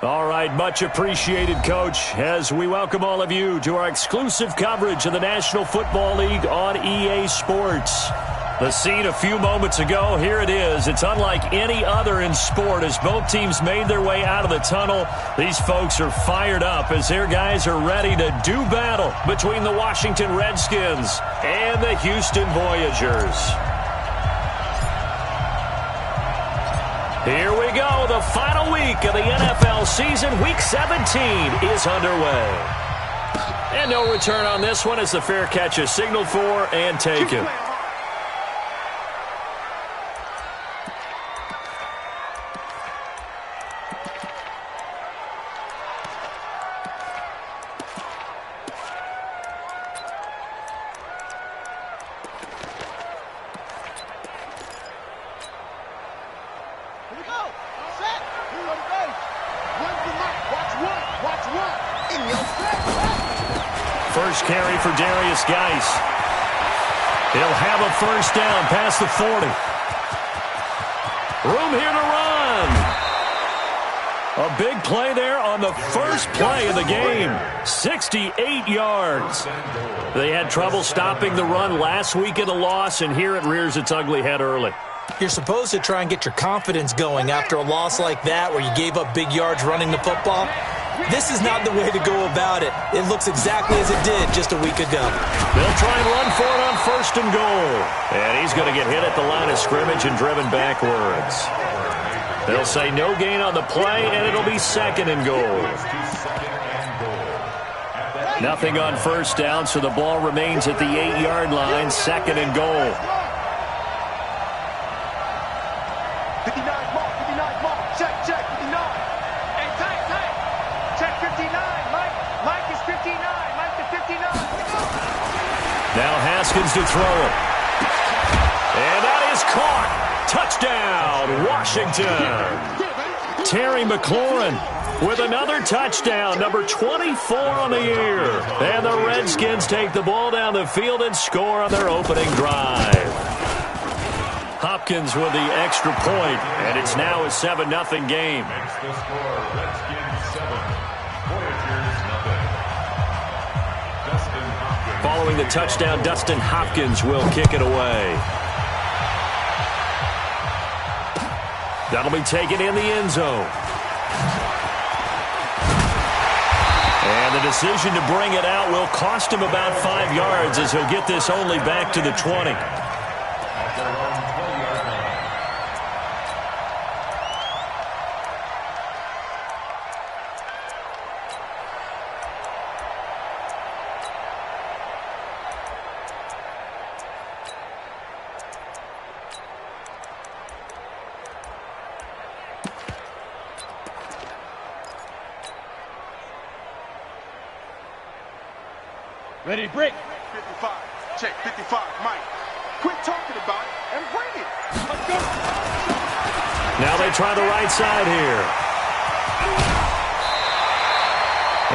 All right, much appreciated, Coach, as we welcome all of you to our exclusive coverage of the National Football League on EA Sports. The scene a few moments ago, here it is. It's unlike any other in sport as both teams made their way out of the tunnel. These folks are fired up as their guys are ready to do battle between the Washington Redskins and the Houston Voyagers. Here we go. The final week of the NFL season. Week 17 is underway. And no return on this one as the fair catch is signaled for and taken. First carry for Darius Geis. He'll have a first down past the 40. Room here to run. A big play there on the first play of the game. 68 yards. They had trouble stopping the run last week in the loss, and here it rears its ugly head early. You're supposed to try and get your confidence going after a loss like that where you gave up big yards running the football. This is not the way to go about it. It looks exactly as it did just a week ago. They'll try and run for it on first and goal. And he's going to get hit at the line of scrimmage and driven backwards. They'll say no gain on the play, and it'll be second and goal. Nothing on first down, so the ball remains at the 8-yard line, second and goal. 59 mark, 59 mark, check, 59. Hey, tight. Check 59, Mike is 59, Mike to 59. Now Haskins to throw it. And that is caught. Touchdown, Washington. Terry McLaurin with another touchdown, number 24 on the year. And the Redskins take the ball down the field and score on their opening drive. Hopkins with the extra point, and it's now a 7-0 game. The score, Redskins 7, Voyagers 0. Dustin Hopkins. Following the touchdown, Dustin Hopkins will kick it away. That'll be taken in the end zone. And the decision to bring it out will cost him about 5 yards as he'll get this only back to the 20. Ready, break. 55, check, 55, Mike. Quit talking about it and bring it. Let's go. Now they try the right side here.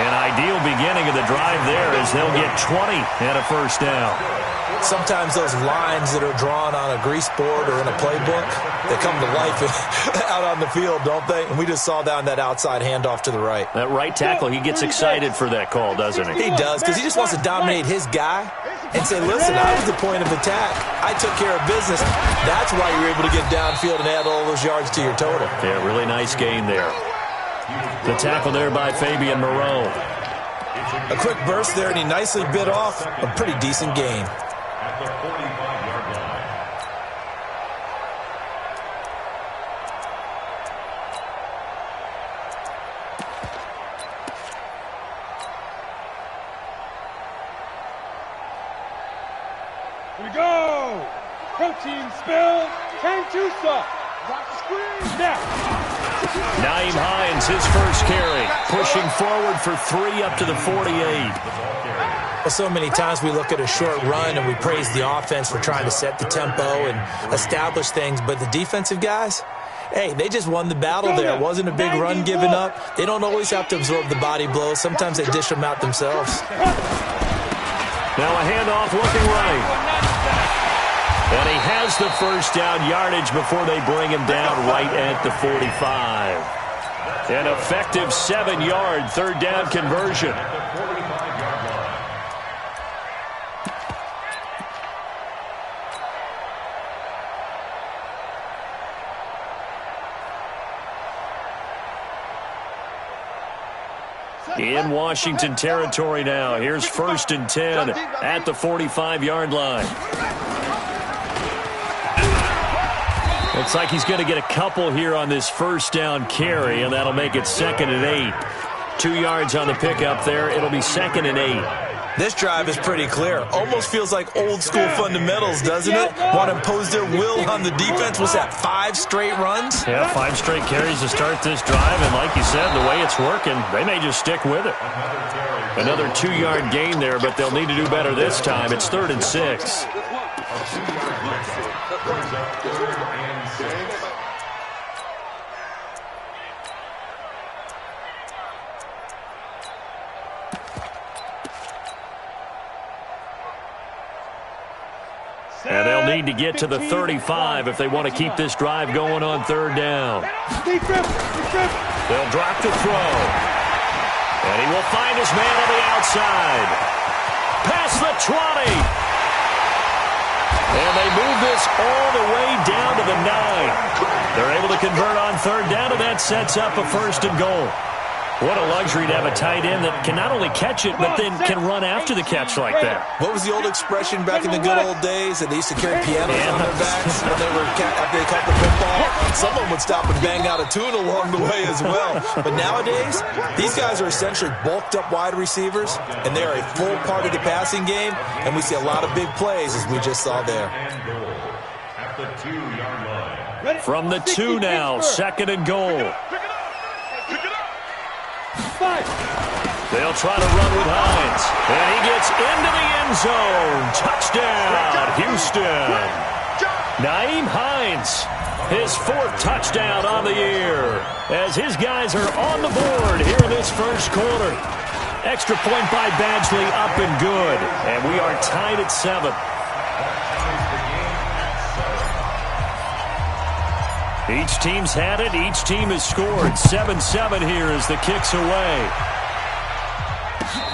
An ideal beginning of the drive there as they'll get 20 and a first down. Sometimes those lines that are drawn on a grease board or in a playbook, they come to life out on the field, don't they? And we just saw down that outside handoff to the right. That right tackle, he gets excited for that call, doesn't he? He does, because he just wants to dominate his guy and say, listen, I was the point of attack. I took care of business. That's why you're able to get downfield and add all those yards to your total. Yeah, really nice gain there. The tackle there by Fabian Moreau. A quick burst there, and he nicely bit off a pretty decent gain. At the 45-yard line. Here we go. Protein spill. Turn to soft. Drop the screen. Now. Naeem Hines, his first carry, pushing forward for 3 up to the 48. Well, so many times we look at a short run and we praise the offense for trying to set the tempo and establish things, but the defensive guys, hey, they just won the battle there. It wasn't a big run given up. They don't always have to absorb the body blows. Sometimes they dish them out themselves. Now a handoff looking right. And he has the first down yardage before they bring him down right at the 45. An effective 7-yard third down conversion. At the 45-yard line. In Washington territory now. Here's 1st and 10 at the 45-yard line. Looks like he's going to get a couple here on this first down carry, and that'll make it 2nd and 8. 2 yards on the pickup there. It'll be 2nd and 8. This drive is pretty clear. Almost feels like old school fundamentals, doesn't it? Want to impose their will on the defense. What's that, 5 straight runs? Yeah, 5 straight carries to start this drive, and like you said, the way it's working, they may just stick with it. Another 2-yard gain there, but they'll need to do better this time. It's 3rd and 6. And they'll need to get to the 35 if they want to keep this drive going on 3rd down. They'll drop the throw. And he will find his man on the outside. Past the 20. And they move this all the way down to the 9. They're able to convert on 3rd down, and that sets up a 1st and goal. What a luxury to have a tight end that can not only catch it, but then can run after the catch like that. What was the old expression back in the good old days that they used to carry pianos on their backs when they were after they caught the football? Someone would stop and bang out a tune along the way as well. But nowadays, these guys are essentially bulked up wide receivers, and they are a full part of the passing game, and we see a lot of big plays as we just saw there. At the 2-yard line. From the 2 now, 2nd and goal. They'll try to run with Hines. And he gets into the end zone. Touchdown, Houston. Nyheim Hines, his 4th touchdown on the year, as his guys are on the board here in this first quarter. Extra point by Badgley, up and good. And we are tied at 7. Each team's had it. Each team has scored. 7-7 here as the kick's away.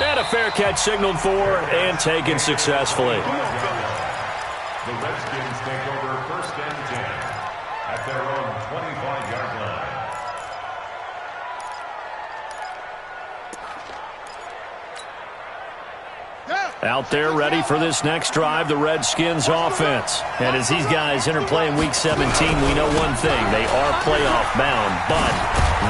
And a fair catch signaled for and taken successfully. The Redskins take over 1st and 10 at their own 25-yard line. Out there ready for this next drive, the Redskins offense. And as these guys interplay in Week 17, we know one thing. They are playoff bound, but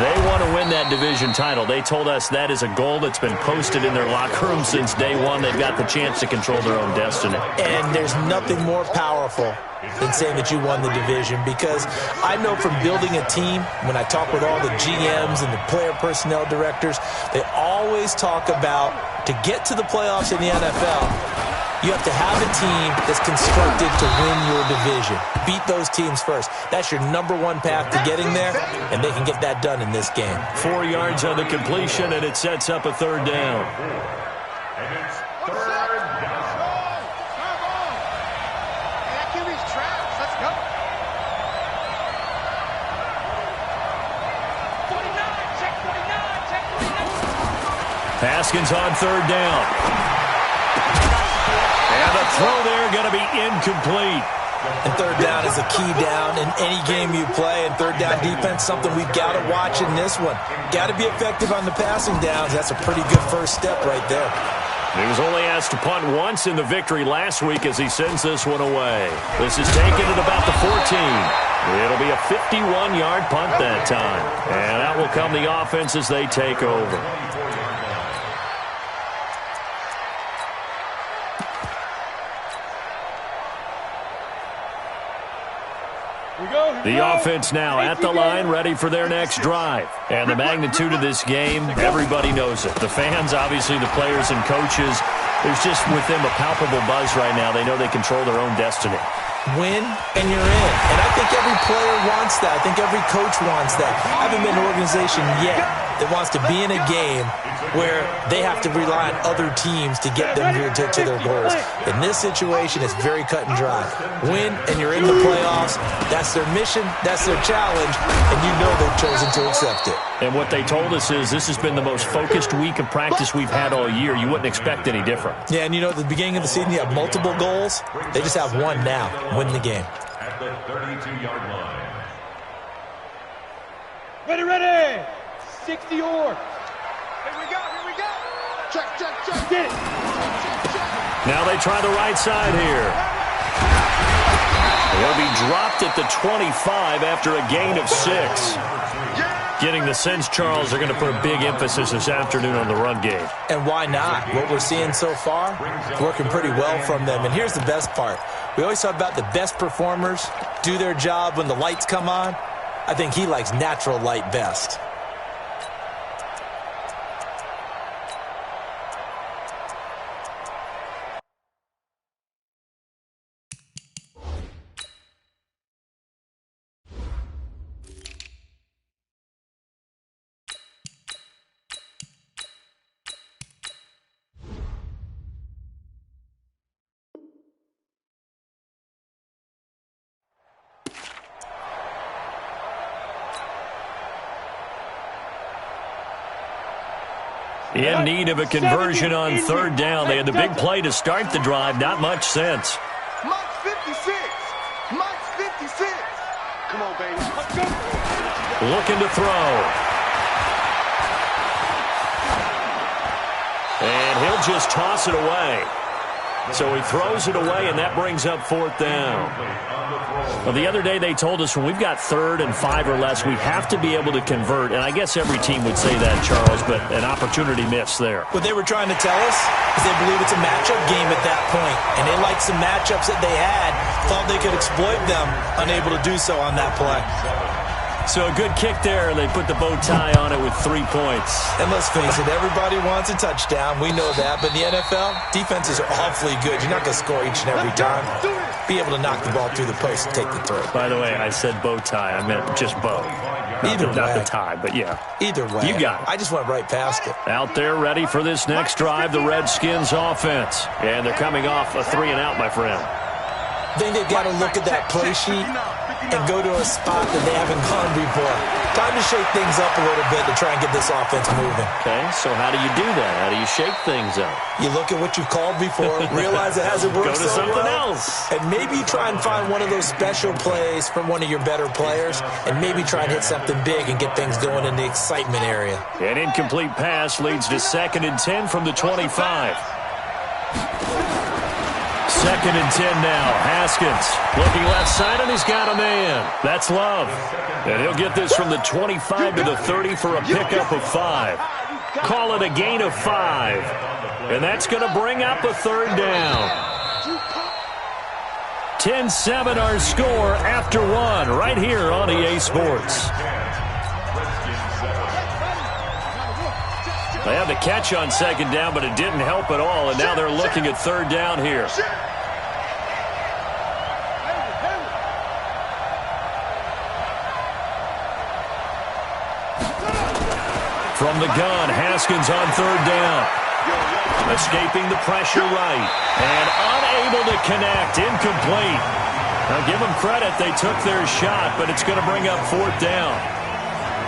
they want to win that division title. They told us that is a goal that's been posted in their locker room since day one. They've got the chance to control their own destiny. And there's nothing more powerful than saying that you won the division, because I know from building a team, when I talk with all the GMs and the player personnel directors, they always talk about, to get to the playoffs in the NFL, you have to have a team that's constructed to win your division. Beat those teams first. That's your #1 path to getting there, and they can get that done in this game. 4 yards on the completion, and it sets up a 3rd down. And it's 3rd down. Let's go. 49, check 49, check 49. Haskins on 3rd down. And the throw there going to be incomplete. And 3rd down is a key down in any game you play. And 3rd down defense, something we've got to watch in this one. Got to be effective on the passing downs. That's a pretty good first step right there. He was only asked to punt once in the victory last week as he sends this one away. This is taken at about the 14. It'll be a 51-yard punt that time. And out will come the offense as they take over. The offense now at the line, ready for their next drive. And the magnitude of this game, everybody knows it. The fans, obviously the players and coaches, there's just with them a palpable buzz right now. They know they control their own destiny. Win, and you're in. And I think every player wants that. I think every coach wants that. I haven't been an organization yet that wants to be in a game where they have to rely on other teams to get them to their goals. In this situation, it's very cut and dry. Win, and you're in the playoffs. That's their mission. That's their challenge. And you know they've chosen to accept it. And what they told us is this has been the most focused week of practice we've had all year. You wouldn't expect any different. Yeah, and you know, at the beginning of the season, you have multiple goals. They just have one now. Win the game. At the 32-yard line. Ready. 60 orbs. Here we go. Check. Get it. Now they try the right side here. They'll be dropped at the 25 after a gain of 6. Getting the sense, Charles, they're going to put a big emphasis this afternoon on the run game. And why not? What we're seeing so far, working pretty well from them. And here's the best part. We always talk about the best performers do their job when the lights come on. I think he likes natural light best. In need of a conversion on third down. They had the big play to start the drive. Not much sense. Mike's 56. Come on, baby. Let's go. Looking to throw. And he'll just toss it away. So he throws it away, and that brings up fourth down. Well, the other day they told us when we've got 3rd and 5 or less, we have to be able to convert. And I guess every team would say that, Charles, but an opportunity missed there. What they were trying to tell us is they believe it's a matchup game at that point. And they liked some matchups that they had, thought they could exploit them, unable to do so on that play. So a good kick there, and they put the bow tie on it with 3 points. And let's face it, everybody wants a touchdown. We know that. But in the NFL, defenses are awfully good. You're not going to score each and every time. Be able to knock the ball through the post and take the throw. By the way, I said bow tie. I meant just bow. Not the tie, but yeah. Either way. You got it. I just went right past it. Out there ready for this next drive, the Redskins offense. And they're coming off a 3-and-out, my friend. I think they've got to look at that play sheet and go to a spot that they haven't gone before. Time to shake things up a little bit to try and get this offense moving. Okay, so how do you do that? How do you shake things up? You look at what you've called before, realize it hasn't worked Go to something else. And maybe try and find one of those special plays from one of your better players, and maybe try and hit something big and get things going in the excitement area. An incomplete pass leads to 2nd and 10 from the 25. 2nd and 10 now. Haskins looking left side, and he's got a man. That's Love. And he'll get this from the 25 to the 30 for a pickup of 5. Call it a gain of 5. And that's going to bring up a 3rd down. 10-7 our score after 1 right here on EA Sports. They had the catch on 2nd down, but it didn't help at all, and now they're looking at 3rd down here. From the gun, Haskins on 3rd down. Escaping the pressure right. And unable to connect. Incomplete. Now give them credit. They took their shot, but it's going to bring up 4th down.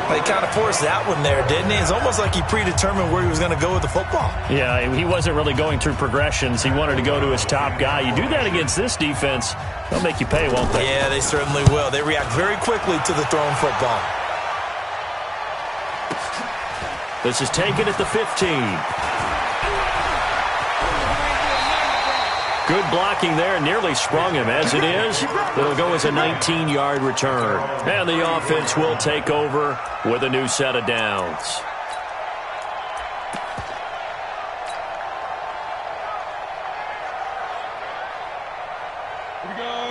He kind of forced that one there, didn't he? It's almost like he predetermined where he was going to go with the football. Yeah, he wasn't really going through progressions. He wanted to go to his top guy. You do that against this defense, they'll make you pay, won't they? Yeah, they certainly will. They react very quickly to the thrown football. This is taken at the 15. Good blocking there, nearly sprung him. As it is, it'll go as a 19-yard return. And the offense will take over with a new set of downs.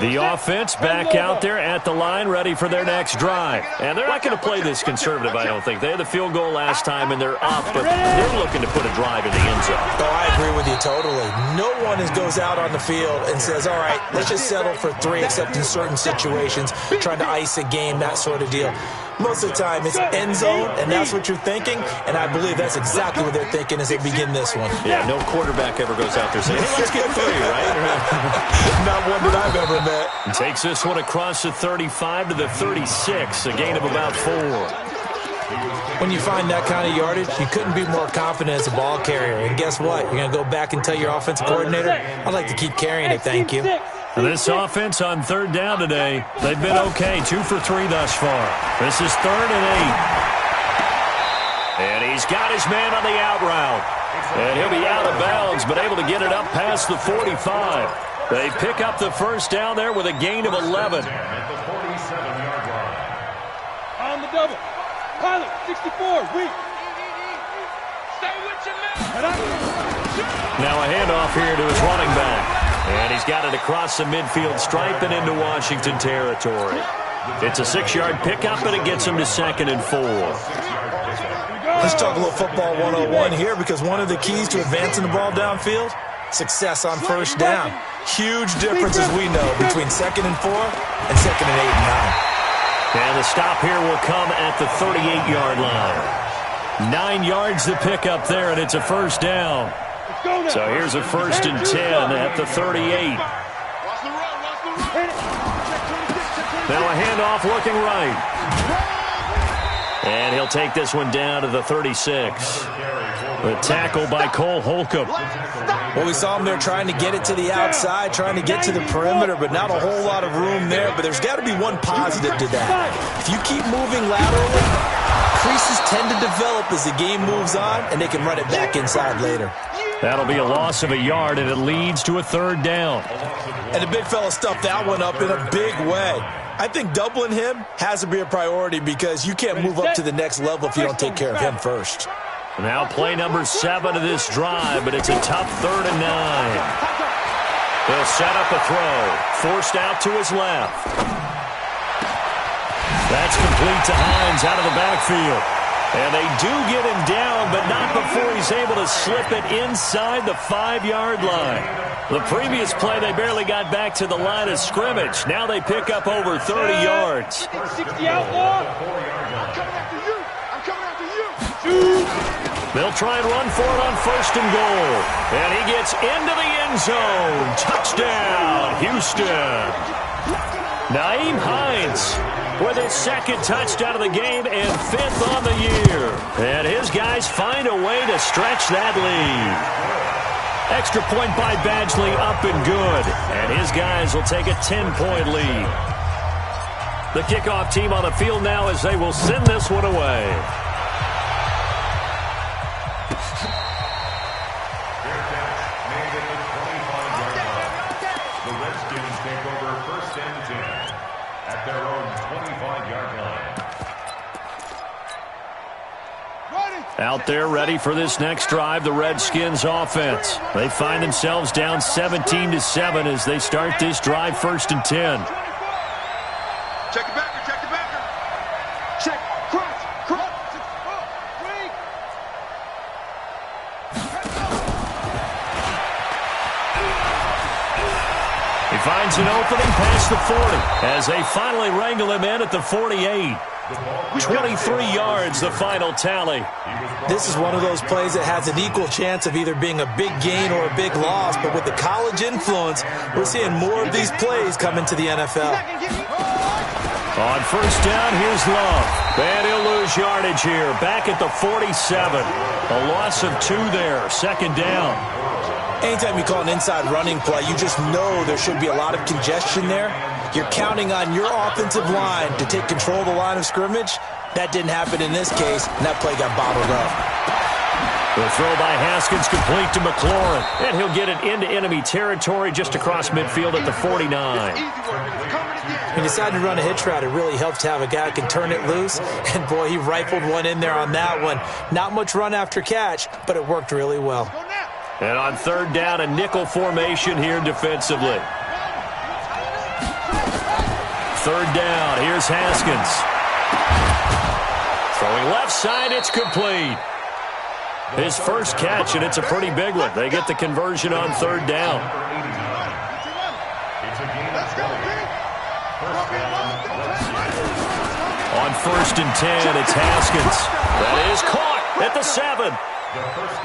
The offense back out there at the line, ready for their next drive. And they're not going to play this conservative, I don't think. They had the field goal last time, and they're up, but they're looking to put a drive in the end zone. Oh, I agree with you totally. No one goes out on the field and says, all right, let's just settle for 3, except in certain situations, trying to ice a game, that sort of deal. Most of the time, it's end zone, and that's what you're thinking, and I believe that's exactly what they're thinking as they begin this one. Yeah, no quarterback ever goes out there saying, hey, let's get 3, right? Not one that I've ever met. And takes this one across the 35 to the 36, a gain of about 4. When you find that kind of yardage, you couldn't be more confident as a ball carrier. And guess what? You're going to go back and tell your offensive coordinator, I'd like to keep carrying it, thank you. This offense on 3rd down today, they've been okay, 2 for 3 thus far. This is 3rd and 8. And he's got his man on the out route. And he'll be out of bounds, but able to get it up past the 45. They pick up the first down there with a gain of 11. At the 47-yard line. On the double. Pilot, 64, weak. Stay with your man. Now a handoff here to his running back. And he's got it across the midfield stripe and into Washington territory. It's a 6-yard pickup, and it gets him to 2nd and 4. Let's talk a little football 101 here, because one of the keys to advancing the ball downfield, success on 1st down. Huge difference, as we know, between 2nd and 4 and 2nd and 8 and 9. And the stop here will come at the 38-yard line. 9 yards to pick up there, and it's a 1st down. So here's a 1st and 10 at the 38. Now a handoff looking right. And he'll take this one down to the 36. The tackle by Cole Holcomb. Well, we saw him there trying to get it to the outside, trying to get to the perimeter, but not a whole lot of room there. But there's got to be one positive to that. If you keep moving laterally, creases tend to develop as the game moves on, and they can run it back inside later. That'll be a loss of a yard, and it leads to a 3rd down. And the big fella stuffed that one up in a big way. I think doubling him has to be a priority, because you can't move up to the next level if you don't take care of him first. Now play number 7 of this drive, but it's a tough 3rd and 9. They'll set up a throw. Forced out to his left. That's complete to Hines out of the backfield. And they do get him down, but not before he's able to slip it inside the 5-yard line. The previous play, they barely got back to the line of scrimmage. Now they pick up over 30 yards. 60 outlaw. I'm coming after you. I'm coming after you. They'll try and run for it on 1st and goal. And he gets into the end zone. Touchdown, Houston. Naeem Hines with his 2nd touchdown of the game and 5th on the year. And his guys find a way to stretch that lead. Extra point by Badgley, up and good. And his guys will take a 10-point lead. The kickoff team on the field now as they will send this one away. The Redskins take over 1st and 10 at their own 25-yard line. Out there ready for this next drive, the Redskins offense. They find themselves down 17-7 as they start this drive 1st and 10. Check the backer, check the backer. Check, crunch, crunch. He finds an opening past the 40 as they finally wrangle him in at the 48. 23 yards, the final tally. This is one of those plays that has an equal chance of either being a big gain or a big loss, but with the college influence, we're seeing more of these plays come into the NFL. On 1st down, here's Love. And he'll lose yardage here, back at the 47. A loss of 2 there, 2nd down. Anytime you call an inside running play, you just know there should be a lot of congestion there. You're counting on your offensive line to take control of the line of scrimmage. That didn't happen in this case, and that play got bottled up. The throw by Haskins complete to McLaurin, and he'll get it into enemy territory just across midfield at the 49. He decided to run a hitch route. It really helps to have a guy who can turn it loose, and boy, he rifled one in there on that one. Not much run after catch, but it worked really well. And on 3rd down, a nickel formation here defensively. third down. Here's Haskins. Throwing left side, it's complete. His first catch, and it's a pretty big one. They get the conversion on third down. On 1st and 10, it's Haskins. That is caught at the 7.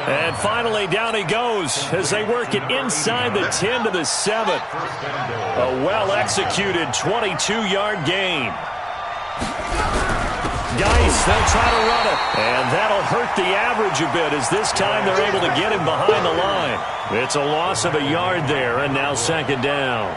And finally, down he goes as they work it inside the 10 to the 7. A well-executed 22-yard gain. Geis, they'll try to run it. And that'll hurt the average a bit as this time they're able to get him behind the line. It's a loss of a yard there, and now second down.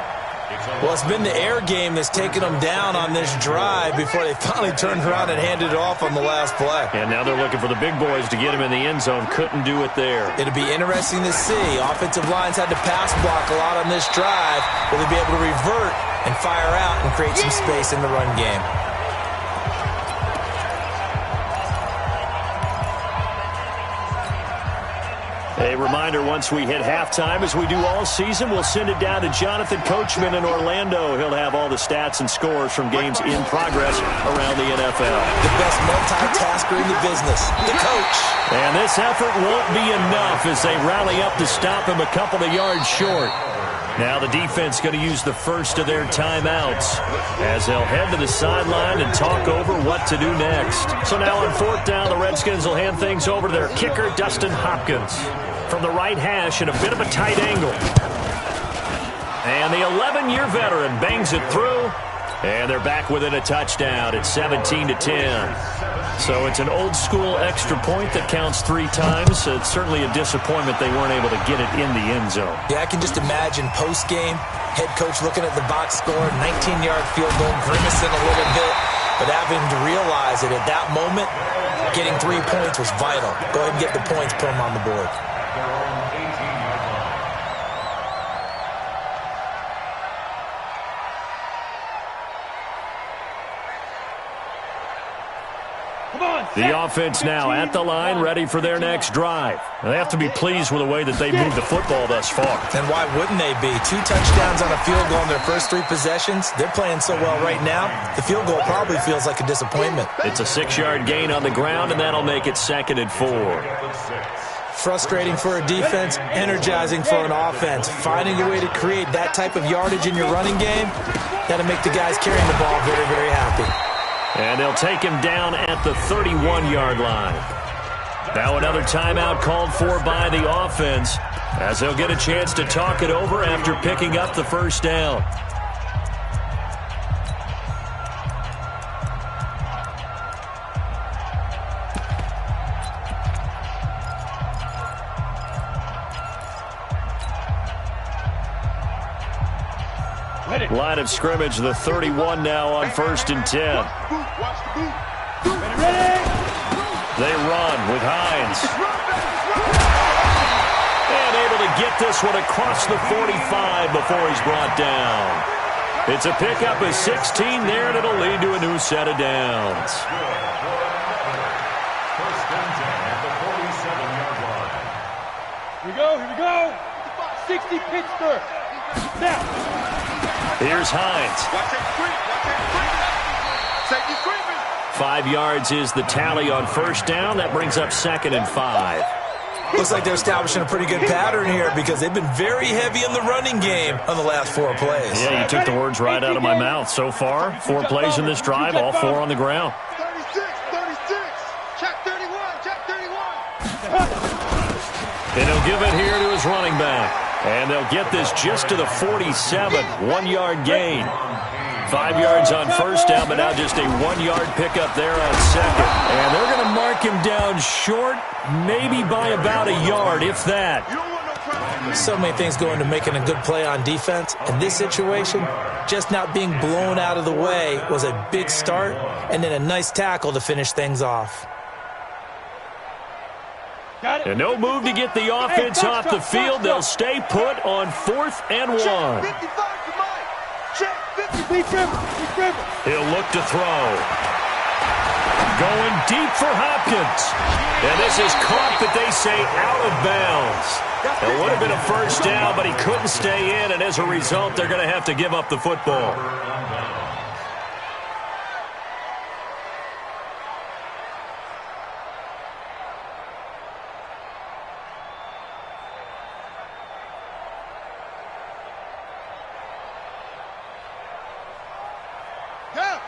Well, it's been the air game that's taken them down on this drive before they finally turned around and handed it off on the last play. And now they're looking for the big boys to get him in the end zone. Couldn't do it there. It'll be interesting to see. Offensive lines had to pass block a lot on this drive. Will they be able to revert and fire out and create some space in the run game? A reminder, once we hit halftime, as we do all season, we'll send it down to Jonathan Coachman in Orlando. He'll have all the stats and scores from games in progress around the NFL. The best multitasker in the business, the coach. And this effort won't be enough as they rally up to stop him a couple of yards short. Now the defense going to use the first of their timeouts as they'll head to the sideline and talk over what to do next. So now on 4th down, the Redskins will hand things over to their kicker, Dustin Hopkins. From the right hash at a bit of a tight angle. And the 11-year veteran bangs it through. And they're back within a touchdown. It's 17-10. So it's an old-school extra point that counts 3 times. It's certainly a disappointment they weren't able to get it in the end zone. Yeah, I can just imagine post-game, head coach looking at the box score, 19-yard field goal, grimacing a little bit, but having to realize that at that moment, getting 3 points was vital. Go ahead and get the points, put them on the board. The offense now at the line, ready for their next drive. They have to be pleased with the way that they've moved the football thus far. And why wouldn't they be? 2 touchdowns on a field goal in their first 3 possessions. They're playing so well right now, the field goal probably feels like a disappointment. It's a 6-yard gain on the ground, and that'll make it 2nd and 4. Frustrating for a defense, energizing for an offense. Finding a way to create that type of yardage in your running game, that'll make the guys carrying the ball very, very happy. And they'll take him down at the 31-yard line. Now another timeout called for by the offense as they'll get a chance to talk it over after picking up the first down. Line of scrimmage, the 31 now on 1st and 10. They run with Hines. And able to get this one across the 45 before he's brought down. It's a pickup of 16 there, and it'll lead to a new set of downs. First and 10 at the 47-yard line. Here we go. 60 Pittsburgh. Now. Here's Hines. 5 yards is the tally on first down. That brings up 2nd and 5. Looks like they're establishing a pretty good pattern here because they've been very heavy in the running game on the last 4 plays. Yeah, you took the words right out of my mouth. So far, 4 plays in this drive, all 4 on the ground. 36. Check 31. And he'll give it here to his running back. And they'll get this just to the 47, 1-yard gain. 5 yards on first down, but now just a 1-yard pickup there on second. And they're going to mark him down short, maybe by about a yard, if that. So many things go into making a good play on defense. In this situation, just not being blown out of the way was a big start, and then a nice tackle to finish things off. And no move to get the offense off the field. They'll stay put on 4th and 1. He'll look to throw. Going deep for Hopkins. And this is caught, but they say out of bounds. It would have been a first down, but he couldn't stay in, and as a result, they're going to have to give up the football.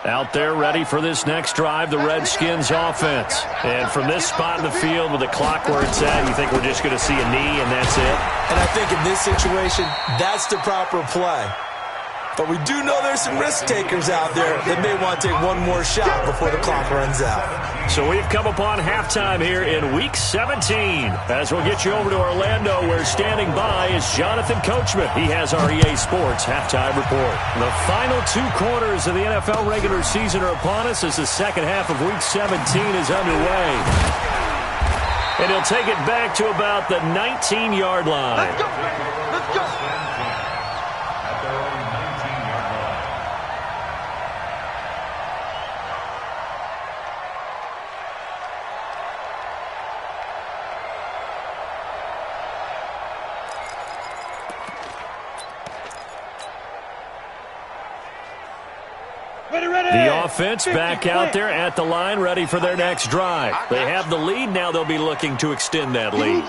Out there ready for this next drive, the Redskins offense. And from this spot in the field with the clock where it's at, you think we're just going to see a knee and that's it? And I think in this situation, that's the proper play. But we do know there's some risk takers out there that may want to take one more shot before the clock runs out. So we've come upon halftime here in Week 17. As we'll get you over to Orlando, where standing by is Jonathan Coachman. He has our EA Sports halftime report. The final 2 quarters of the NFL regular season are upon us as the second half of Week 17 is underway. And he'll take it back to about the 19-yard line. Let's go. Let's go. At their own 19-yard line. The offense back out there at the line, ready for their next drive. They have the lead. Now they'll be looking to extend that lead.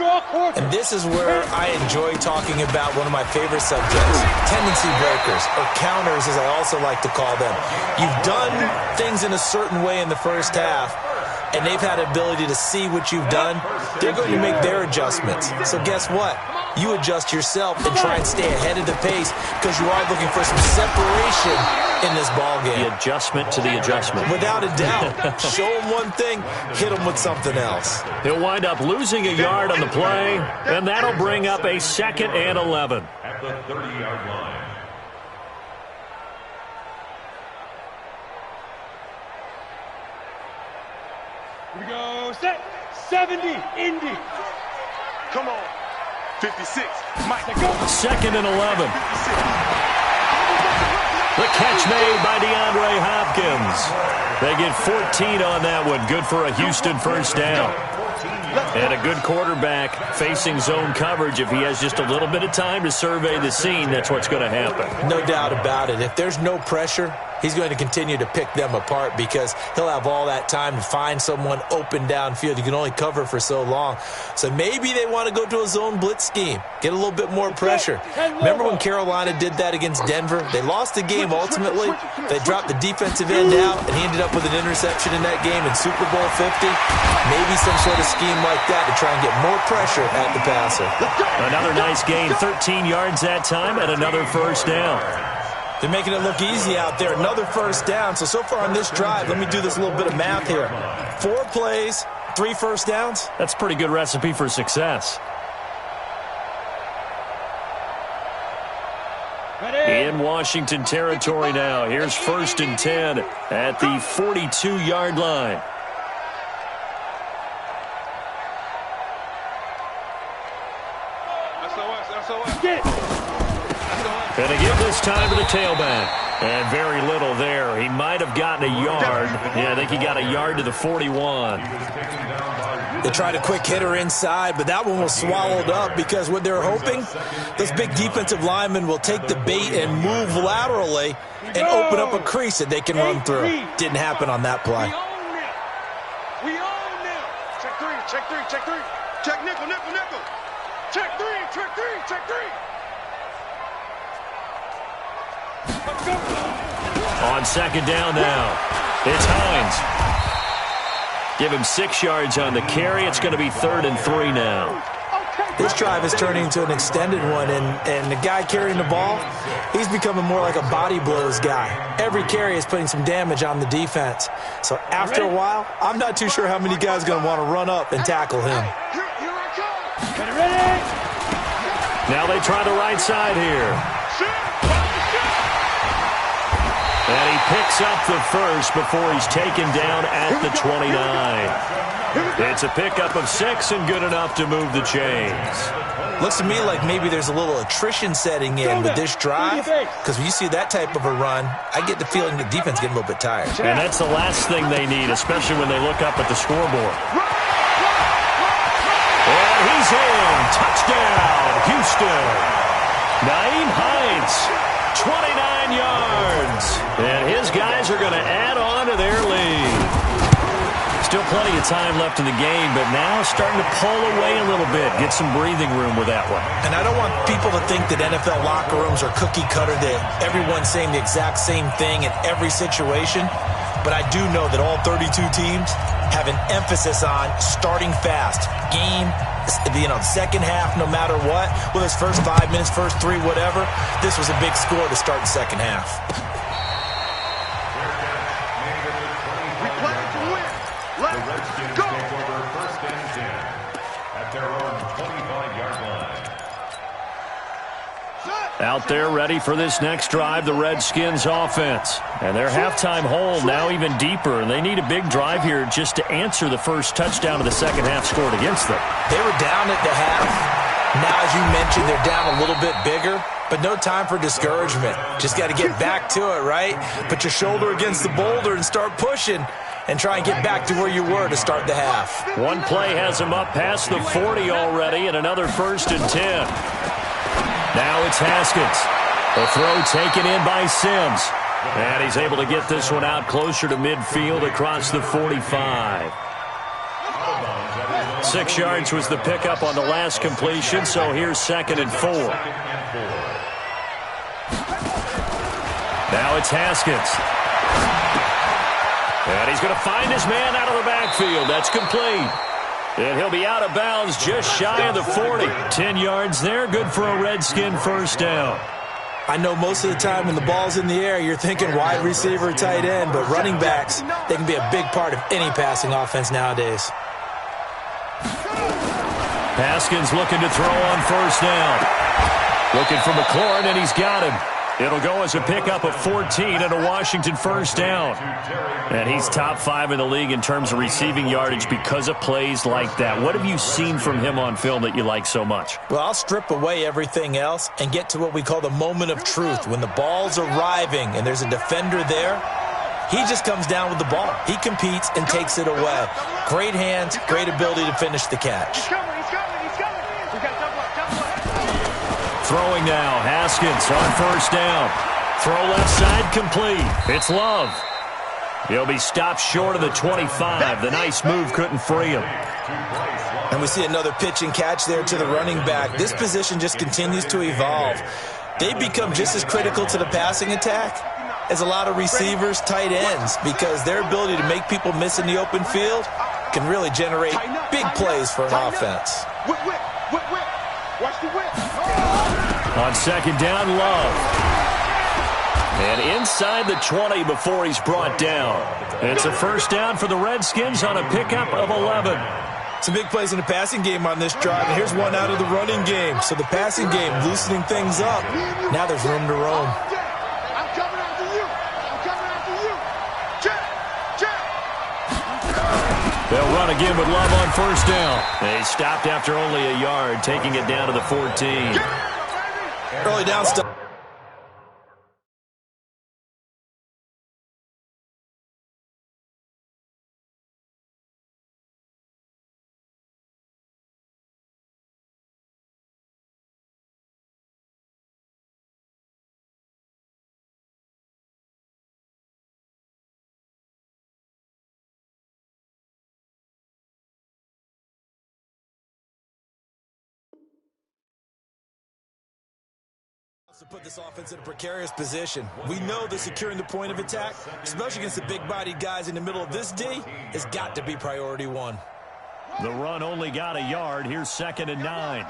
And this is where I enjoy talking about one of my favorite subjects, tendency breakers, or counters as I also like to call them. You've done things in a certain way in the first half, and they've had the ability to see what you've done. They're going to make their adjustments. So guess what? You adjust yourself and try and stay ahead of the pace because you are looking for some separation in this ball game. The adjustment to the adjustment. Without a doubt. Show them one thing, hit them with something else. He'll wind up losing a yard on the play, and that'll bring up a 2nd and 11. At the 30-yard line. Here we go. Set. 70. Indy. Come on. 56. Mike. Go. 2nd and 11. The catch made by DeAndre Hopkins. They get 14 on that one. Good for a Houston first down. And a good quarterback facing zone coverage. If he has just a little bit of time to survey the scene, that's what's going to happen. No doubt about it. If there's no pressure, he's going to continue to pick them apart because he'll have all that time to find someone open downfield. You can only cover for so long. So maybe they want to go to a zone blitz scheme, get a little bit more pressure. Remember when Carolina did that against Denver? They lost the game ultimately. They dropped the defensive end out, and he ended up with an interception in that game in Super Bowl 50. Maybe some sort of scheme like that to try and get more pressure at the passer. Another nice gain, 13 yards that time, and another first down. They're making it look easy out there. Another first down. So far on this drive, let me do this little bit of math here. 4 plays, 3 first downs. That's a pretty good recipe for success. In Washington territory now. Here's 1st and 10 at the 42-yard line. And to give this time to the tailback. And very little there. He might have gotten a yard. Yeah, I think he got a yard to the 41. They tried a quick hitter inside, but that one was swallowed up because what they're hoping, those big defensive linemen will take the bait and move laterally and open up a crease that they can run through. Didn't happen on that play. We own them. Check 3, check 3, check 3. Check nickel, nickel, nickel. Check 3, check 3, check 3. Let's go. On 2nd down now, it's Hines. Give him 6 yards on the carry. It's going to be 3rd and 3 now. This drive is turning into an extended one, and the guy carrying the ball, he's becoming more like a body blows guy. Every carry is putting some damage on the defense. So after a while, I'm not too sure how many guys are going to want to run up and tackle him. Here I come. Ready? Now they try the right side here. And he picks up the first before he's taken down at the 29. It's a pickup of 6 and good enough to move the chains. Looks to me like maybe there's a little attrition setting in with this drive, because when you see that type of a run, I get the feeling the defense getting a little bit tired. And that's the last thing they need, especially when they look up at the scoreboard. And he's in. Touchdown, Houston. Nyheim Hines, 29 yards. And his guys are going to add on to their lead. Still plenty of time left in the game, but now starting to pull away a little bit. Get some breathing room with that one. And I don't want people to think that NFL locker rooms are cookie cutter, that everyone's saying the exact same thing in every situation. But I do know that all 32 teams have an emphasis on starting fast. Game, second half, no matter what. Whether it's first 5 minutes, first 3, whatever. This was a big score to start the second half. We play to win. The Redskins take over first and 10 at their own 25-yard line. Out there ready for this next drive, the Redskins offense. And their halftime hole now even deeper, and they need a big drive here just to answer the first touchdown of the second half scored against them. They were down at the half. Now, as you mentioned, they're down a little bit bigger, but no time for discouragement. Just got to get back to it, right? Put your shoulder against the boulder and start pushing and try and get back to where you were to start the half. One play has them up past the 40 already, and another first and 10. Now it's Haskins. The throw taken in by Sims. And he's able to get this one out closer to midfield across the 45. 6 yards was the pickup on the last completion, so here's 2nd and 4. Now it's Haskins. And he's going to find his man out of the backfield. That's complete. And he'll be out of bounds just shy of the 40. 10 yards there, good for a Redskin first down. I know most of the time when the ball's in the air, you're thinking wide receiver, tight end, but running backs, they can be a big part of any passing offense nowadays. Haskins looking to throw on first down. Looking for McLaurin, and he's got him. It'll go as a pickup of 14 and a Washington first down. And he's top 5 in the league in terms of receiving yardage because of plays like that. What have you seen from him on film that you like so much? Well, I'll strip away everything else and get to what we call the moment of truth. When the ball's arriving and there's a defender there, he just comes down with the ball. He competes and takes it away. Great hands, great ability to finish the catch. He's coming. We got double up. Throwing now, Haskins on first down. Throw left side complete. It's Love. He'll be stopped short of the 25. The nice move couldn't free him. And we see another pitch and catch there to the running back. This position just continues to evolve. They become just as critical to the passing attack as a lot of receivers, tight ends, because their ability to make people miss in the open field can really generate big plays for an offense. Whip. Watch the whip. On second down, Love. And inside the 20 before he's brought down. It's a first down for the Redskins on a pickup of 11. Some big plays in the passing game on this drive, and here's one out of the running game. So the passing game loosening things up. Now there's room to roam. I'm coming after you. Check. They'll run again with Love on first down. They stopped after only a yard, taking it down to the 14. Early down stuff. To put this offense in a precarious position. We know that securing the point of attack, especially against the big-bodied guys in the middle of this D, has got to be priority one. The run only got a yard. Here's 2nd and 9.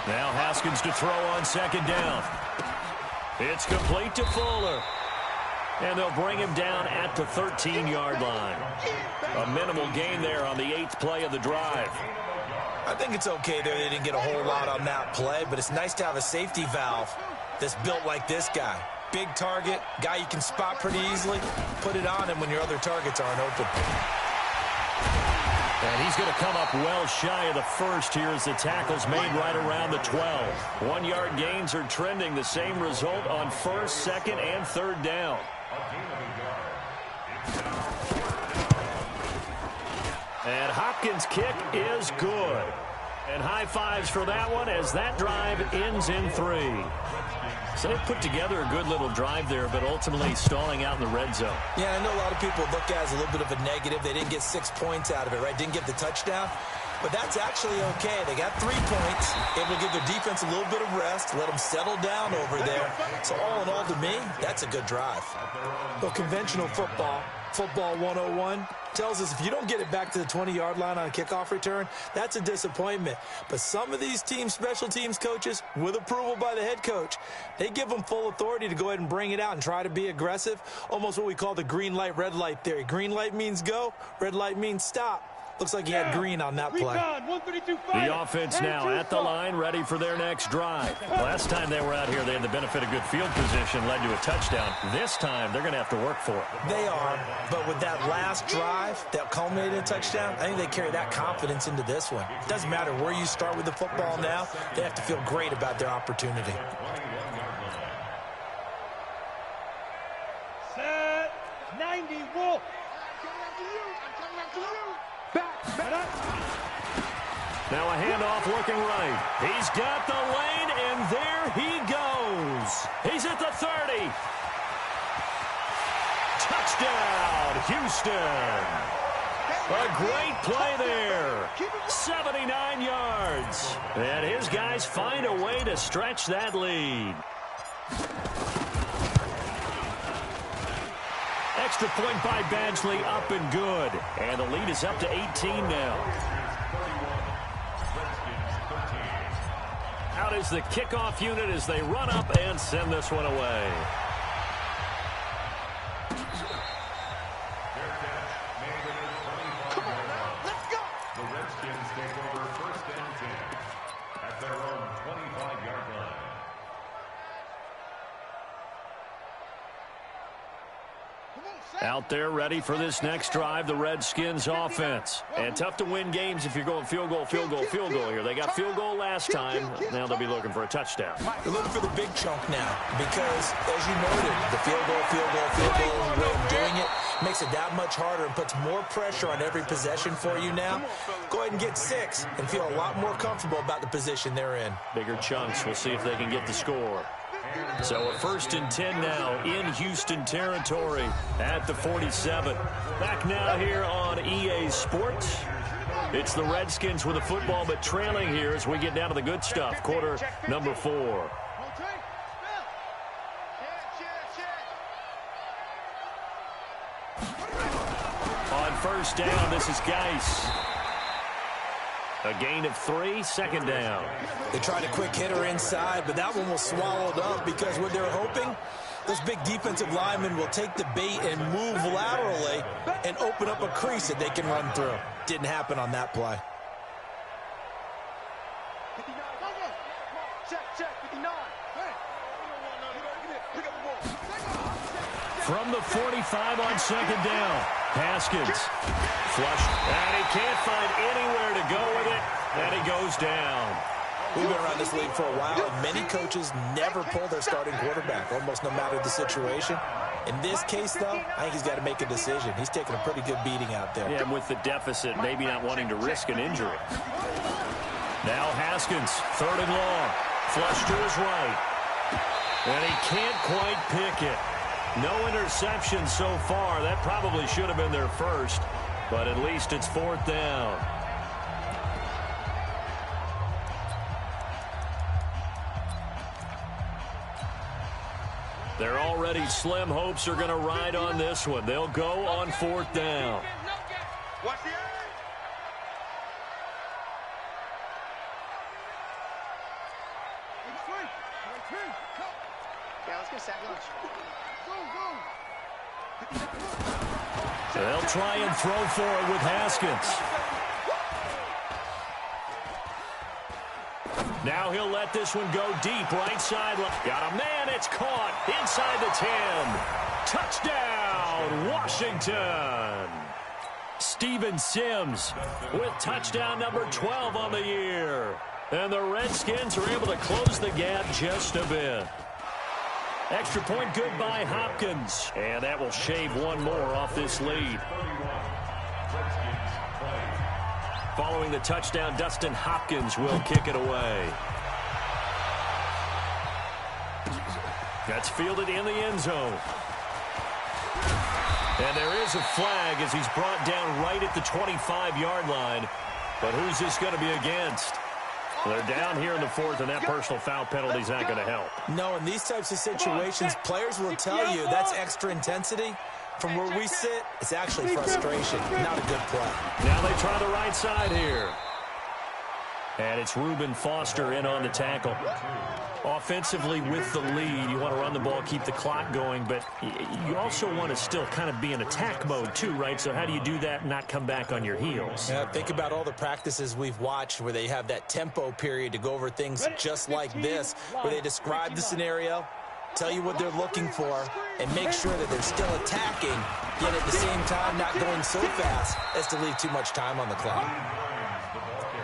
Now Haskins to throw on second down. It's complete to Fuller. And they'll bring him down at the 13-yard line. A minimal gain there on the 8th play of the drive. I think it's okay there. They didn't get a whole lot on that play, but it's nice to have a safety valve that's built like this guy. Big target, guy you can spot pretty easily. Put it on him when your other targets aren't open. And he's going to come up well shy of the first here as the tackle's made right around the 12. 1-yard gains are trending the same result on first, second, and third down. And Hopkins' kick is good. And high fives for that one as that drive ends in 3. So they put together a good little drive there, but ultimately stalling out in the red zone. Yeah, I know a lot of people look at it as a little bit of a negative. They didn't get 6 points out of it, right? Didn't get the touchdown. But that's actually okay. They got 3 points, able to give their defense a little bit of rest, let them settle down over there. So all in all, to me, that's a good drive. Well, conventional football 101, tells us if you don't get it back to the 20-yard line on a kickoff return, that's a disappointment. But some of these teams, special teams coaches, with approval by the head coach, they give them full authority to go ahead and bring it out and try to be aggressive, almost what we call the green light, red light theory. Green light means go, red light means stop. Looks like he had green on that play. The offense now at the line, ready for their next drive. Last time they were out here, they had the benefit of good field position, led to a touchdown. This time, they're going to have to work for it. They are, but with that last drive that culminated in a touchdown, I think they carry that confidence into this one. It doesn't matter where you start with the football now. They have to feel great about their opportunity. Set 90, Wolf. Now a handoff looking right. He's got the lane, and there he goes. He's at the 30. Touchdown, Houston. A great play there. 79 yards. And his guys find a way to stretch that lead. Extra point by Badgley, up and good. And the lead is up to 18 now. Out is the kickoff unit as they run up and send this one away. Come on now, let's go. The Redskins take over first and 10 at their own 25-yard line. Out there ready for this next drive, the Redskins offense. And tough to win games if you're going field goal here. They got field goal last time. Now they'll be looking for a touchdown. They're looking for the big chunk now because, as you noted, the field goal way of doing it makes it that much harder and puts more pressure on every possession for you now. Go ahead and get 6 and feel a lot more comfortable about the position they're in. Bigger chunks. We'll see if they can get the score. So a first and 10 now in Houston territory at the 47. Back now here on EA Sports. It's the Redskins with the football, but trailing here as we get down to the good stuff. Quarter number 4. On first down, this is Geis. A gain of 3, second down. They tried a quick hitter inside, but that one was swallowed up because what they're hoping, those big defensive linemen will take the bait and move laterally and open up a crease that they can run through. Didn't happen on that play. From the 45 on second down, Haskins flushed, and he can't find anywhere to go with it, and he goes down. We've been around this league for a while, and many coaches never pull their starting quarterback, almost no matter the situation. In this case, though, I think he's got to make a decision. He's taking a pretty good beating out there. Yeah, and with the deficit, maybe not wanting to risk an injury. Now Haskins, third and long, flush to his right, and he can't quite pick it. No interception so far. That probably should have been their first, but at least it's fourth down. Their already slim hopes are going to ride on this one. They'll go on fourth down. Watch the let's get sack lunch. They'll try and throw for it with Haskins. Now he'll let this one go deep, right side. Got a man, it's caught inside the 10. Touchdown, Washington. Steven Sims with touchdown number 12 on the year. And the Redskins are able to close the gap just a bit. Extra point good by Hopkins. And that will shave one more off this lead. Following the touchdown, Dustin Hopkins will kick it away. That's fielded in the end zone. And there is a flag as he's brought down right at the 25-yard line. But who's this going to be against? They're down here in the fourth, and that personal foul penalty is not going to help. No, in these types of situations, players will tell you that's extra intensity. From where we sit, it's actually frustration, not a good play. Now they try the right side here. And it's Reuben Foster in on the tackle. Offensively with the lead, you want to run the ball, keep the clock going, but you also want to still kind of be in attack mode too, right? So how do you do that and not come back on your heels? Yeah, think about all the practices we've watched where they have that tempo period to go over things just like this, where they describe the scenario, tell you what they're looking for, and make sure that they're still attacking, yet at the same time not going so fast as to leave too much time on the clock.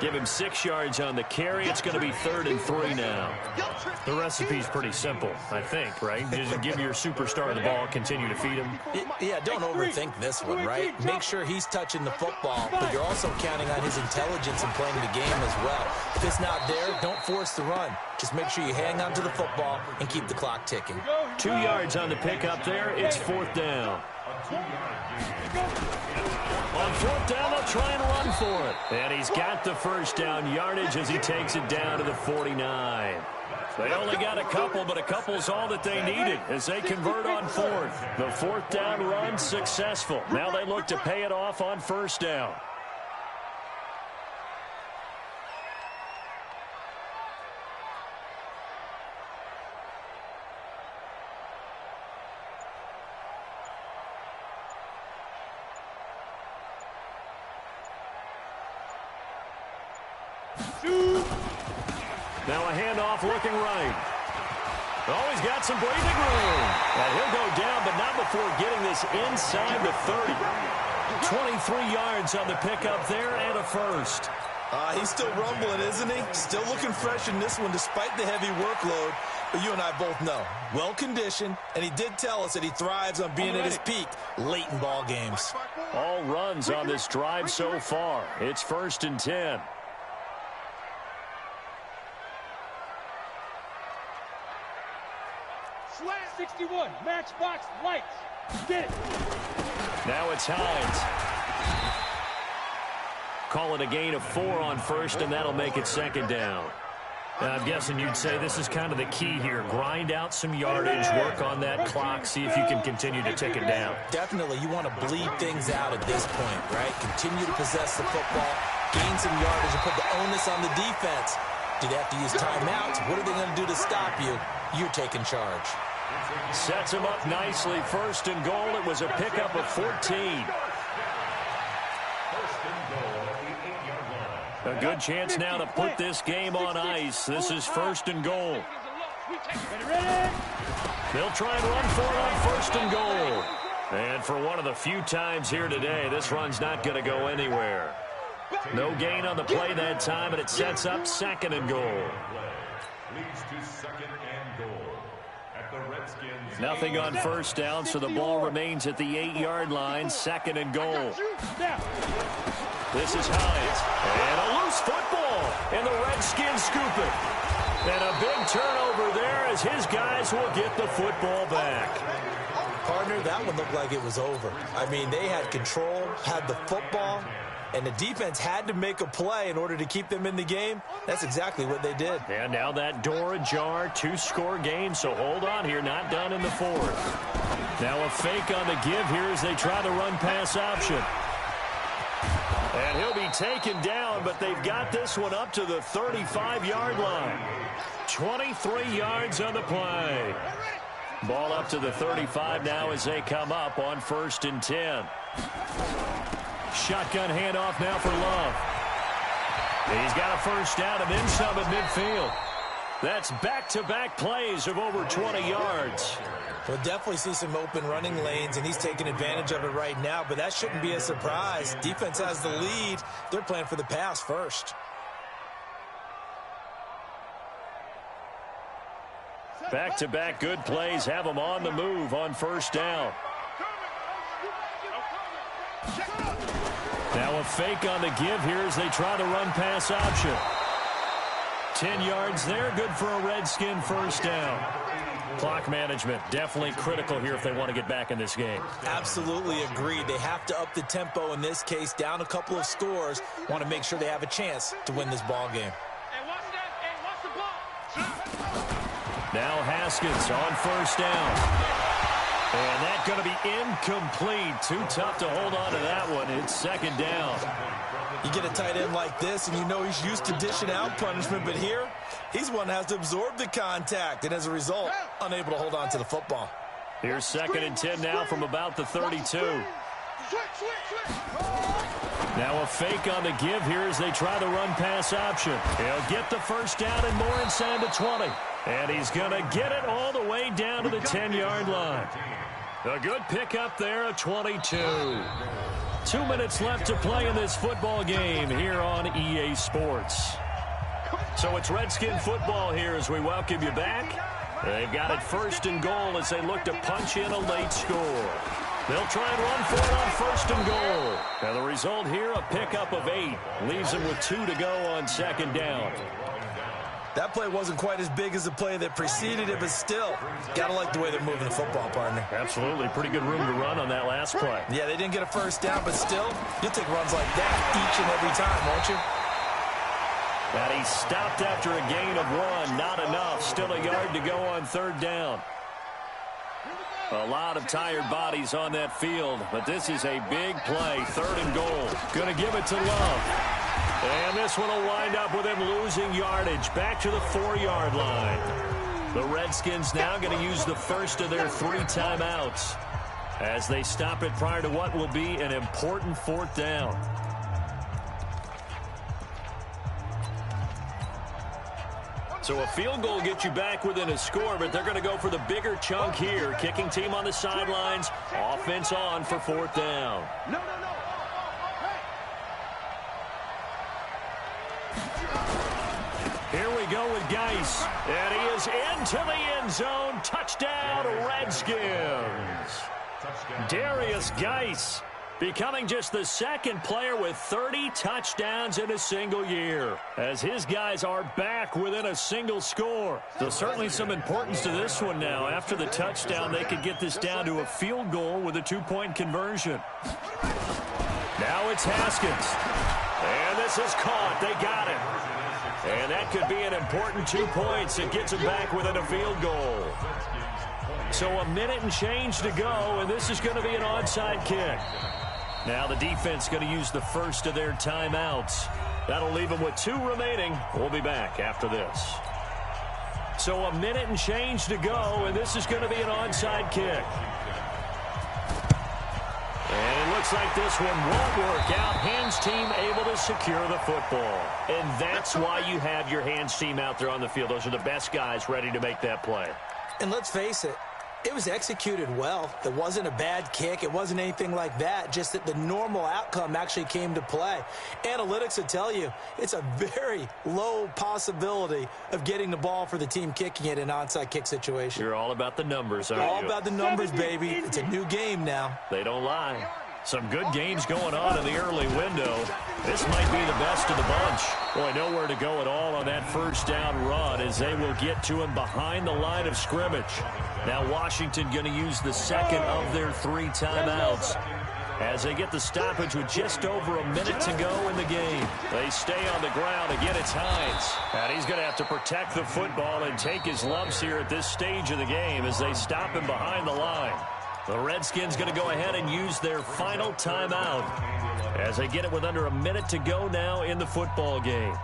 Give him 6 yards on the carry. It's going to be 3rd and 3 now. The recipe's pretty simple, I think, right? Just give your superstar the ball, continue to feed him. Yeah, don't overthink this one, right? Make sure he's touching the football, but you're also counting on his intelligence in playing the game as well. If it's not there, don't force the run. Just make sure you hang on to the football and keep the clock ticking. 2 yards on the pickup there. It's 4th down. On 4th down, they'll try and run for it. And he's got the first down yardage as he takes it down to the 49. They only got a couple, but a couple's all that they needed as they convert on 4th. The 4th down run successful. Now they look to pay it off on 1st down. Now a handoff looking right. Oh, he's got some breathing room. And he'll go down, but not before getting this inside the 30. 23 yards on the pickup there and a first. He's still rumbling, isn't he? Still looking fresh in this one despite the heavy workload. But you and I both know, well-conditioned, and he did tell us that he thrives on being at his peak late in ball games. All runs on this drive so far. It's 1st and 10. Slant 61, matchbox lights. Get it. Now it's Hines. Call it a gain of 4 on 1st, and that'll make it 2nd down. I'm guessing you'd say this is kind of the key here. Grind out some yardage, work on that clock, see if you can continue to tick it down. Definitely, you want to bleed things out at this point, right? Continue to possess the football, gain some yardage, and put the onus on the defense. Do they have to use timeouts? What are they going to do to stop you? You're taking charge. Sets him up nicely. 1st and goal. It was a pickup of 14. A good chance now to put this game on ice. This is 1st and goal. They'll try and run for it on 1st and goal. And for one of the few times here today, this run's not going to go anywhere. No gain on the play that time, and it sets up 2nd and goal. Leads to 2nd and goal at the Redskins. Nothing on 1st down, so the ball remains at the 8-yard line. 2nd and goal. This is Hines. And a loose football. And the Redskins scoop it. And a big turnover there as his guys will get the football back. Partner, that one looked like it was over. I mean, they had control, had the football, and the defense had to make a play in order to keep them in the game. That's exactly what they did. And now that door ajar, 2-score game, so hold on here, not done in the 4th. Now a fake on the give here as they try the run-pass option. And he'll be taken down, but they've got this one up to the 35-yard line. 23 yards on the play. Ball up to the 35 now as they come up on 1st and 10. Shotgun handoff now for Love. He's got a first down and then some at midfield. That's back-to-back plays of over 20 yards. We'll definitely see some open running lanes, and he's taking advantage of it right now, but that shouldn't be a surprise. Defense has the lead. They're playing for the pass first. Back-to-back good plays have them on the move on 1st down. Now a fake on the give here as they try the run-pass option. 10 yards there, good for a Redskin 1st down. Clock management, definitely critical here if they want to get back in this game. Absolutely agreed. They have to up the tempo in this case, down a couple of scores. Want to make sure they have a chance to win this ball game. Hey, watch that. Hey, watch the ball. Now Haskins on first down. And that's going to be incomplete. Too tough to hold on to that one. It's second down. You get a tight end like this, and you know he's used to dishing out punishment, but here, he's one that has to absorb the contact, and as a result, unable to hold on to the football. Here's second and 10 now from about the 32. Now a fake on the give here as they try the run-pass option. He'll get the first down and more inside the 20. And he's going to get it all the way down to the 10-yard line. A good pickup there at 22. 2 minutes left to play in this football game here on EA Sports. So it's Redskin football here as we welcome you back. They've got it first and goal as they look to punch in a late score. They'll try and run for it on first and goal. Now the result here, a pickup of 8. Leaves them with 2 to go on second down. That play wasn't quite as big as the play that preceded it, but still, gotta like the way they're moving the football, partner. Absolutely. Pretty good room to run on that last play. Yeah, they didn't get a first down, but still, you'll take runs like that each and every time, won't you? And he stopped after a gain of 1. Not enough. Still a yard to go on third down. A lot of tired bodies on that field, but this is a big play. Third and goal. Going to give it to Love. And this one will wind up with him losing yardage. Back to the 4-yard line. The Redskins now going to use the first of their 3 timeouts as they stop it prior to what will be an important fourth down. So a field goal gets you back within a score, but they're going to go for the bigger chunk here. Kicking team on the sidelines. Offense on for fourth down. No. Here we go with Geis. And he is into the end zone. Touchdown, Redskins. Darius Geis becoming just the second player with 30 touchdowns in a single year, as his guys are back within a single score. So certainly some importance to this one now. After the touchdown, they could get this down to a field goal with a 2-point conversion. Now it's Haskins. And this is caught. They got it. And that could be an important 2 points. It gets them back within a field goal. So a minute and change to go, and this is going to be an onside kick. Now the defense going to use the first of their timeouts. That'll leave them with 2 remaining. We'll be back after this. So a minute and change to go, and this is going to be an onside kick. And it looks like this one won't work out. Hands team able to secure the football. And that's why you have your hands team out there on the field. Those are the best guys ready to make that play. And let's face it, it was executed well. It wasn't a bad kick. It wasn't anything like that. Just that the normal outcome actually came to play. Analytics will tell you it's a very low possibility of getting the ball for the team kicking it in an onside kick situation. You're all about the numbers, aren't you? All about the numbers, baby. It's a new game now. They don't lie. Some good games going on in the early window. This might be the best of the bunch. Boy, nowhere to go at all on that first down run as they will get to him behind the line of scrimmage. Now Washington going to use the second of their 3 timeouts as they get the stoppage with just over a minute to go in the game. They stay on the ground. Again, it's Hines. And he's going to have to protect the football and take his lumps here at this stage of the game as they stop him behind the line. The Redskins going to go ahead and use their final timeout as they get it with under a minute to go now in the football game.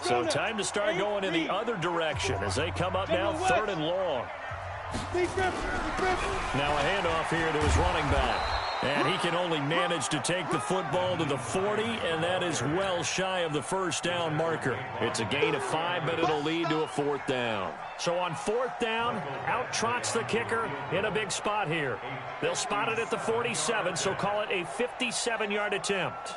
So time to start going in the other direction as they come up now 3rd and long. Now a handoff here to his running back. And he can only manage to take the football to the 40, and that is well shy of the first down marker. It's a gain of 5, but it'll lead to a 4th down. So on 4th down, out trots the kicker in a big spot here. They'll spot it at the 47, so call it a 57-yard attempt.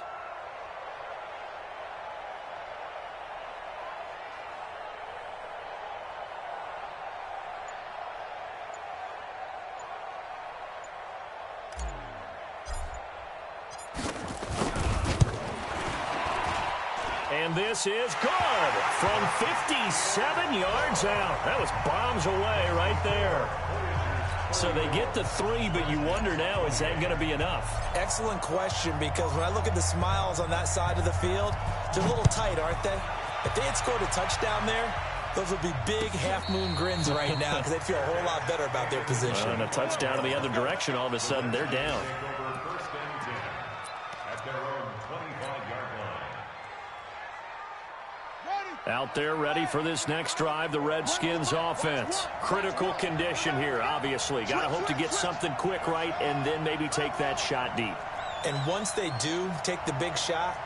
And this is good from 57 yards out. That was bombs away right there. So they get the 3, but you wonder now, is that going to be enough? Excellent question, because when I look at the smiles on that side of the field, they're a little tight, aren't they? If they had scored a touchdown there, those would be big half-moon grins right now because they'd feel a whole lot better about their position. And a touchdown in the other direction, all of a sudden they're down. Out there ready for this next drive, the Redskins offense. Critical condition here, obviously. Got to hope to get something quick right and then maybe take that shot deep. And once they do take the big shot,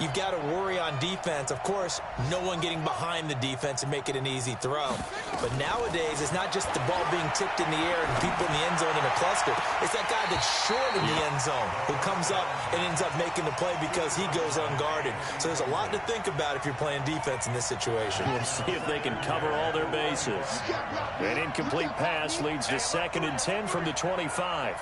you've got to worry on defense. Of course, no one getting behind the defense and make it an easy throw. But nowadays, it's not just the ball being tipped in the air and people in the end zone in a cluster. It's that guy that's short in the end zone who comes up and ends up making the play because he goes unguarded. So there's a lot to think about if you're playing defense in this situation. We'll see if they can cover all their bases. An incomplete pass leads to 2nd and 10 from the 25.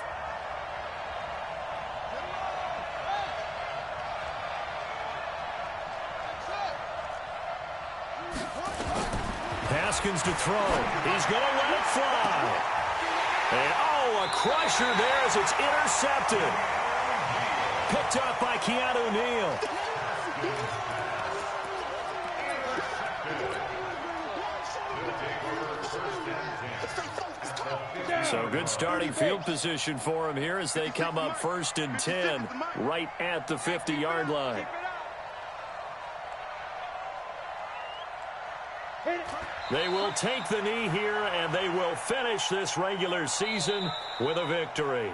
Haskins to throw. He's going to let it fly. And, a crusher there as it's intercepted. Picked up by Keanu Neal. So good starting field position for him here as they come up 1st and 10 right at the 50-yard line. They will take the knee here, and they will finish this regular season with a victory.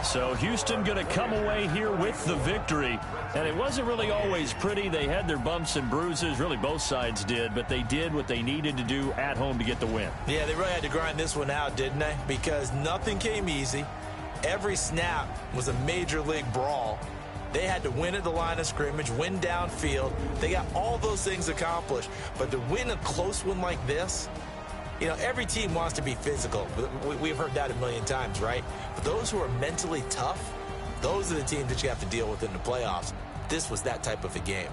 So Houston going to come away here with the victory. And it wasn't really always pretty. They had their bumps and bruises. Really, both sides did. But they did what they needed to do at home to get the win. Yeah, they really had to grind this one out, didn't they? Because nothing came easy. Every snap was a major league brawl. They had to win at the line of scrimmage, win downfield. They got all those things accomplished. But to win a close one like this, you know, every team wants to be physical. We've heard that a million times, right? But those who are mentally tough, those are the teams that you have to deal with in the playoffs. This was that type of a game.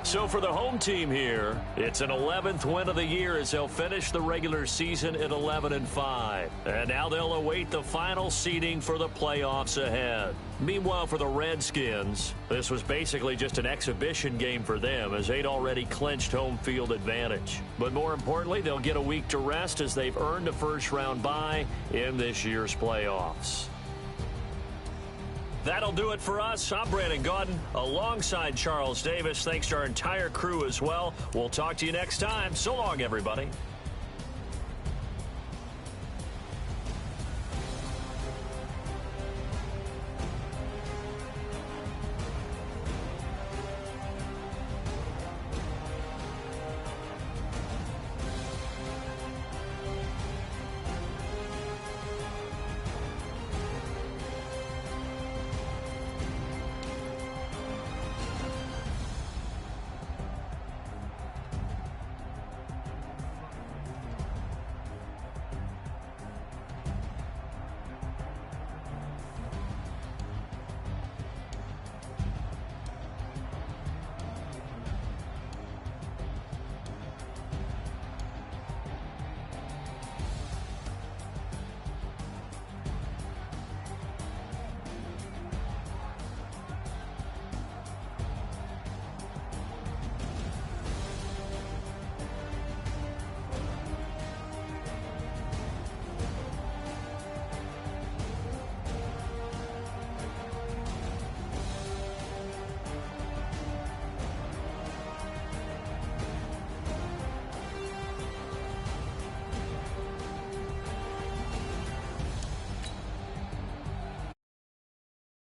So for the home team here, it's an 11th win of the year as they'll finish the regular season at 11-5. And now they'll await the final seeding for the playoffs ahead. Meanwhile, for the Redskins, this was basically just an exhibition game for them as they'd already clinched home field advantage. But more importantly, they'll get a week to rest as they've earned a first-round bye in this year's playoffs. That'll do it for us. I'm Brandon Gaudin alongside Charles Davis. Thanks to our entire crew as well. We'll talk to you next time. So long, everybody.